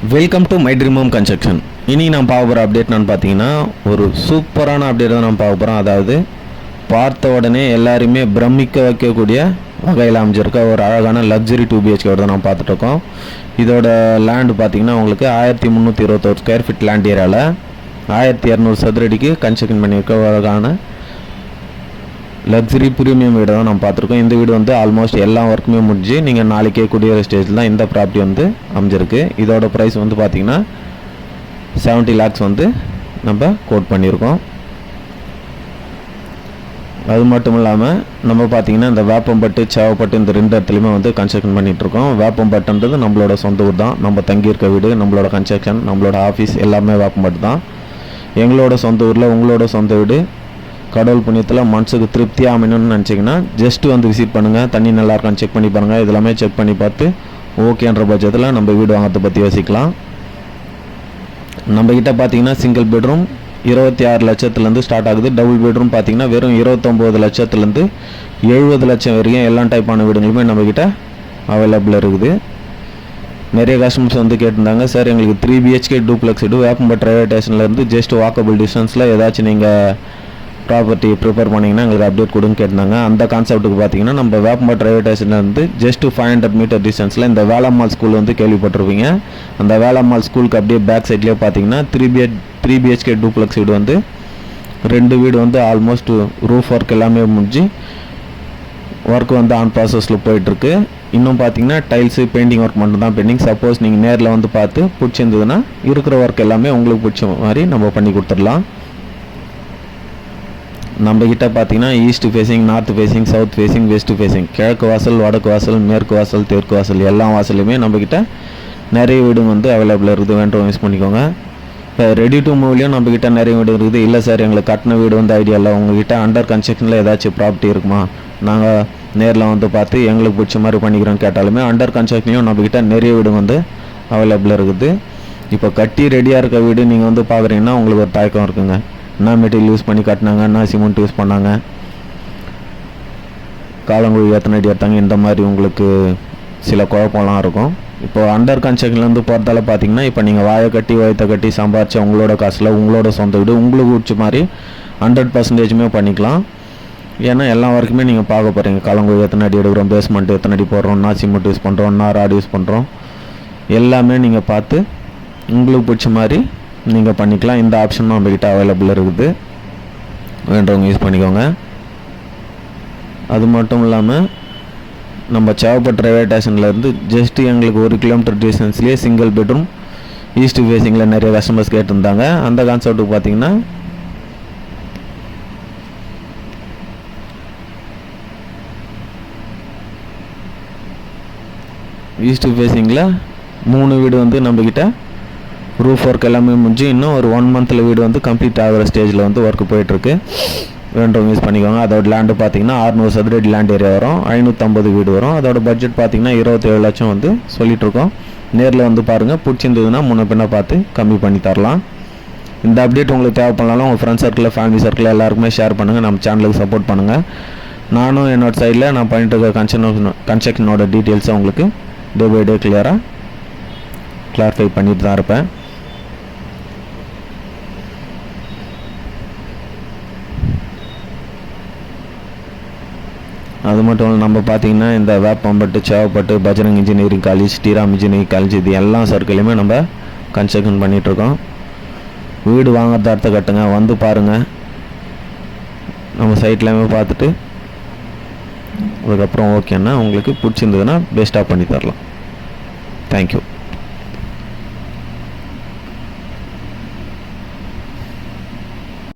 Welcome to my dream home construction. இனி நான் பார்க்க போகிற அப்டேட் நான் பார்த்தீங்கன்னா ஒரு சூப்பரான அப்டேட் தான் நான் பார்க்க போகிறோம். அதாவது பார்த்த உடனே எல்லாருமே பிரமிக்க வைக்கக்கூடிய வகையில் அமைஞ்சிருக்க ஒரு அழகான லக்ஸரி 2 BHK தான் நான் பார்த்துட்ருக்கோம். இதோட லேண்டு பார்த்தீங்கன்னா உங்களுக்கு 1321 ஸ்கொயர் ஃபீட் லேண்ட் ஏரியாவில் 1200 சதுரடிக்கு கன்ஸ்ட்ரக்ஷன் பண்ணியிருக்க ஒரு அழகான லக்ஸரி ப்ரீமியம் வீடு தான் நம்ம பார்த்துருக்கோம். இந்த வீடு வந்து ஆல்மோஸ்ட் எல்லா ஒர்க்குமே முடிஞ்சு நீங்கள் நாளைக்கே குடியேற ஸ்டேஜில் தான் இந்த ப்ராப்பர்ட்டி வந்து அமைஞ்சிருக்கு. இதோட ப்ரைஸ் வந்து பார்த்திங்கன்னா 70 lakhs வந்து நம்ம கோட் பண்ணியிருக்கோம். அது மட்டும் இல்லாமல் நம்ம பார்த்திங்கன்னா இந்த வேப்பம்பட்டு சேவப்பட்டு இந்த 2 இடத்துலையுமே வந்து கன்ஸ்ட்ரக்ஷன் பண்ணிகிட்ருக்கோம். வேப்பம்பட்டுன்றது நம்மளோட சொந்த ஊர் தான். நம்ம தங்கியிருக்க வீடு, நம்மளோட கன்ஸ்ட்ரக்ஷன், நம்மளோட ஆஃபீஸ் எல்லாமே வேப்பம்பட்டு தான். எங்களோட சொந்த ஊரில் உங்களோட சொந்த வீடு கடவுள் புண்ணியத்தில் மனசுக்கு திருப்தியாக அமையணும்னு நினச்சிங்கன்னா ஜஸ்ட்டு வந்து விசிட் பண்ணுங்கள். தண்ணி நல்லா இருக்கான்னு செக் பண்ணி பாருங்கள். இதெல்லாமே செக் பண்ணி பார்த்து ஓகேன்ற பட்சத்தில் நம்ம வீடு வாங்கிறத பற்றி யோசிக்கலாம். நம்மக்கிட்ட பார்த்தீங்கன்னா சிங்கிள் பெட்ரூம் 26 லட்சத்துலேருந்து ஸ்டார்ட் ஆகுது. டபுள் பெட்ரூம் பார்த்தீங்கன்னா வெறும் 29 லட்சத்துலேருந்து 70 லட்சம் வரைக்கும் எல்லா டைப்பான வீடுங்களுமே நம்மக்கிட்ட அவைலபிள் இருக்குது. நிறைய கஸ்டமர்ஸ் வந்து கேட்டிருந்தாங்க, சார் எங்களுக்கு 3 BHK டூப்ளெக்ஸ் வீடு வேப்பம்பட்டு ரயில்வே ஸ்டேஷன்லேருந்து ஜஸ்ட் வாக்கபிள் டிஸ்டன்ஸில் ஏதாச்சும் நீங்கள் ப்ராப்பர்ட்டி ப்ரிப்பேர் பண்ணிங்கன்னா எங்களுக்கு அப்டேட் கொடுங்க கேட்டிருந்தாங்க. அந்த கான்செப்ட்டுக்கு பார்த்தீங்கன்னா நம்ம வேப்பம்பட்டு ரயில்வே ஸ்டேஷன்லேருந்து ஜஸ்ட் 500 மீட்டர் டிஸ்டன்ஸில் இந்த வேலம்மாள் ஸ்கூல் வந்து கேள்விப்பட்டிருப்பீங்க. அந்த வேலம்மாள் ஸ்கூலுக்கு அப்படியே பேக் சைட்லேயே பார்த்தீங்கன்னா 3 BHK டூப்ளெக்ஸ் வீடு வந்து 2 வீடு வந்து ஆல்மோஸ்ட் ரூஃப் ஒர்க் எல்லாமே முடிஞ்சு ஒர்க் வந்து ஆன் ப்ராசஸில் போயிட்டுருக்கு. இன்னும் பார்த்தீங்கன்னா டைல்ஸு பெயிண்டிங் ஒர்க் மட்டும் தான் பெண்டிங். சப்போஸ் நீங்கள் நேரில் வந்து பார்த்து பிடிச்சிருந்ததுன்னா இருக்கிற ஒர்க் எல்லாமே உங்களுக்கு பிடிச்ச மாதிரி நம்ம பண்ணி கொடுத்துடலாம். நம்மக்கிட்ட பார்த்தீங்கன்னா east facing, north facing, south facing, west facing, கிழக்கு வாசல், வடக்கு வாசல், மேற்கு வாசல், தெற்கு வாசல் எல்லா வாசலுமே நம்மக்கிட்ட நிறைய வீடு வந்து அவைலபிள் இருக்குது. வேண்டவும் யூஸ் பண்ணிக்கோங்க. இப்போ ரெடி டு மூவ்லேயும் நம்மக்கிட்ட நிறைய வீடு இருக்குது. இல்லை சார் எங்களுக்கு கட்டின வீடு வந்து ஐடியா இல்லை, உங்கள்கிட்ட அண்டர் கன்ஸ்ட்ரக்ஷனில் ஏதாச்சும் ப்ராப்பர்ட்டி இருக்குமா, நாங்கள் நேரில் வந்து பார்த்து எங்களுக்கு பிடிச்ச மாதிரி பண்ணிக்கிறோன்னு கேட்டாலுமே அண்டர் கன்ஸ்ட்ரக்ஷன்லையும் நம்மக்கிட்ட நிறைய வீடு வந்து அவைலபிள் இருக்குது. இப்போ கட்டி ரெடியாக இருக்க வீடு நீங்கள் வந்து பார்க்குறீங்கன்னா உங்களுக்கு ஒரு தயக்கம் இருக்குங்க. என்ன மெட்டீரியல் யூஸ் பண்ணி கட்டினாங்க, என்ன சிமெண்ட் யூஸ் பண்ணாங்க, காலங்குழி எத்தனை அடி எடுத்தாங்க, இந்த மாதிரி உங்களுக்கு சில குழப்பம்லாம் இருக்கும். இப்போ அண்டர் கன்ஸ்ட்ரக்ஷன்லேருந்து போகிறதால பார்த்தீங்கன்னா இப்போ நீங்கள் வாயை கட்டி வயத்தை கட்டி சம்பாரிச்ச உங்களோட காசில் உங்களோட சொந்த வீடு உங்களுக்கு பிடிச்ச மாதிரி 100% பண்ணிக்கலாம். ஏன்னா எல்லா வரைக்குமே நீங்கள் பார்க்க போகிறீங்க. காலங்குழி எத்தனை அடி எடுக்கிறோம், பேஸ்மெண்ட் எத்தனை அடி போடுறோம், என்ன சிமெண்ட் யூஸ் பண்ணுறோம், என்ன ராட் யூஸ் பண்ணுறோம், எல்லாமே நீங்கள் பார்த்து உங்களுக்கு பிடிச்ச மாதிரி நீங்கள் பண்ணிக்கலாம். இந்த ஆப்ஷனும் நம்மக்கிட்ட அவைலபிள் இருக்குது. வேண்டவங்க யூஸ் பண்ணிக்கோங்க. அது மட்டும் இல்லாமல் நம்ம சேவப்பட்டு ரயில்வே ஸ்டேஷன்லேருந்து ஜஸ்ட்டு எங்களுக்கு 1 கிலோமீட்டர் டிஸ்டன்ஸ்லேயே சிங்கிள் பெட்ரூம் ஈஸ்ட் ஃபேஸிங்கில் நிறைய கஸ்டமர்ஸ் கேட்டிருந்தாங்க. அந்த கான்செப்ட்டுக்கு பார்த்தீங்கன்னா ஈஸ்ட் ஃபேஸிங்கில் 3 வீடு வந்து நம்மக்கிட்ட ரூஃப் ஒர்க் எல்லாமே முடிஞ்சு இன்னும் ஒரு 1 monthல வீடு வந்து கம்ப்ளீட் ஆகிற ஸ்டேஜில் வந்து ஒர்க் போயிட்டுருக்கு. வேண்டவங்க யூஸ் பண்ணிக்கோங்க. அதோட லேண்டு பார்த்தீங்கன்னா 600 சதுரடி லேண்ட் ஏரியா வரும், 550 வீடு வரும். அதோட பட்ஜெட் பார்த்தீங்கன்னா 27 லட்சம் வந்து சொல்லிகிட்ருக்கோம். நேரில் வந்து பாருங்கள், பிடிச்சிருந்ததுன்னா முன்ன பின்ன பார்த்து கம்மி பண்ணி தரலாம். இந்த அப்டேட் உங்களுக்கு தேவைப்படலாம் உங்கள் ஃப்ரெண்ட்ஸ் சர்க்கிளில், ஃபேமிலி சர்க்கிளில் எல்லாருக்குமே ஷேர் பண்ணுங்கள். நம்ம சேனலுக்கு சப்போர்ட் பண்ணுங்கள். நானும் என்னோட சைடில் நான் பண்ணிட்டு இருக்க கன்ஸ்ட்ரக்ஷனோட டீட்டெயில்ஸை உங்களுக்கு டே பை டே கிளாரிஃபை பண்ணிட்டு தான் இருப்பேன். அது மட்டும் இல்லை, நம்ம பார்த்தீங்கன்னா இந்த Veppampattu, Sevappattu, Bajrang engineering college, Sriram engineering college இது எல்லா சர்க்கிளையுமே நம்ம கன்ஸ்ட்ரக்ஷன் பண்ணிகிட்ருக்கோம். வீடு வாங்கிறத அடுத்த கட்டுங்க, வந்து பாருங்கள். நம்ம சைட்லையுமே பார்த்துட்டு அதுக்கப்புறம் ஓகேன்னா உங்களுக்கு பிடிச்சிருந்ததுன்னா பெஸ்ட்டாக பண்ணி தரலாம். தேங்க்யூ.